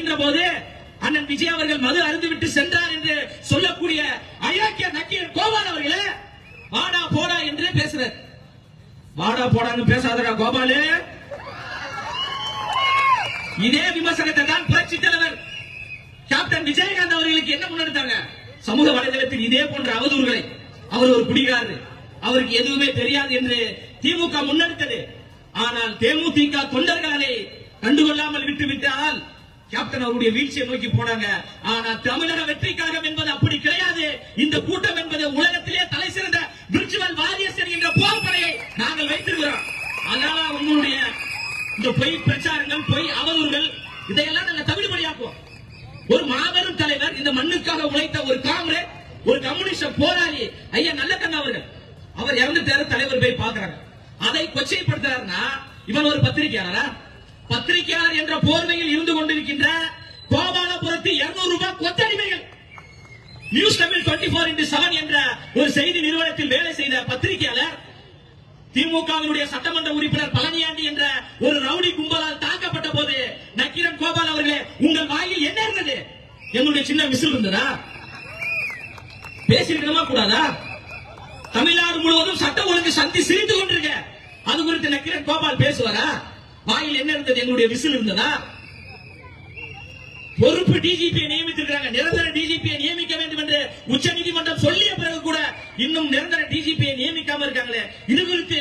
வருகின்ற போது அண்ணன் விஜய் அவர்கள் மது அருந்துவிட்டு சென்றார் என்று சொல்லக்கூடிய அயோக்கிய நக்கீரன் கோபால் அவர்களே வாடா போடா என்று பேசுறார். வாடா போடான்னு பேசாதடா கோபாலு. இதே விமர்சனத்தை தான் புரட்சி தலைவர் கேப்டன் விஜயகாந்த் அவர்களுக்கு என்ன முன்னெடுத்தாங்க? சமூக வலைதளத்தில் இதே போன்ற அவதூறுகளை, அவர் ஒரு குடிகாரர், அவருக்கு எதுவுமே தெரியாது என்று திமுக முன்னெடுத்தது. ஆனால் தேமுதிக தொண்டர்களை கண்டுகொள்ளாமல் விட்டுவிட்டால் கேப்டன் அவருடைய வீழ்ச்சியை நோக்கி போனாங்க. ஆனா தமிழக வெற்றி கழகம் என்பது அப்படி கிடையாது. இந்த கூட்டம் என்பது உலகத்திலே தலை சிறந்த விர்ச்சுவல் வாரியர்ஸ் என்கின்ற போர்ப்படையை நாங்கள் வைத்திருக்கிறோம். அதனால உங்களுடைய இந்த பொய் பிரச்சாரங்கள், பொய் அவதூறுகள் இதையெல்லாம் நாங்கள் தவிடுபடியாக்குவோம். ஒரு மாபெரும் தலைவர், இந்த மண்ணுக்காக உழைத்த ஒரு காம்ரேட், ஒரு கம்யூனிஸ்ட் போராளி ஐயா நல்லக்கண்ணா அவர்கள், அவர் இறந்துட்டாரு, தலைவர் போய் பார்க்கிறாங்க. அதை கொச்சைப்படுத்துறாருன்னா இவன் ஒரு பத்திரிகையாளரா? பத்திரிகையாளர் என்ற போர்வையில் இருந்து கொண்டிருக்கின்ற கோபாலபுரத்தில் 200 ரூபாய் கொத்தடிமைகள், நியூஸ் தமிழ் 24x7 என்ற ஒரு செய்தி நிறுவனத்தில் வேலை செய்த பத்திரிகையாளர், திமுகவினுடைய சட்டமன்ற உறுப்பினர் பழனியாண்டி என்ற ஒரு ரவுடி கும்பலால் தாக்கப்பட்ட போது நக்கீரன் கோபால் அவர்களே, உங்கள் வாயில் என்ன இருந்தது? எங்களுடைய சின்ன விசில் இருந்ததா? பேசிருக்கணுமா கூடாதா? தமிழ்நாடு முழுவதும் சட்ட ஒழுங்கு சந்தி சிரித்து கொண்டிருக்க, அது குறித்து நக்கீரன் கோபால் பேசுவாரா? வாயில் என்ன இருந்தது? எங்களுடைய விசில் இருந்ததா? பொறுப்பு டிஜிபியை நியமித்திருக்கிறாங்க. நிரந்தர டிஜிபியை நியமிக்க வேண்டும் என்று உச்ச நீதிமன்றம் சொல்லிய பிறகு கூட இன்னும் நிரந்தர டிஜிபியை நியமிக்காம இருக்காங்களே, இது குறித்து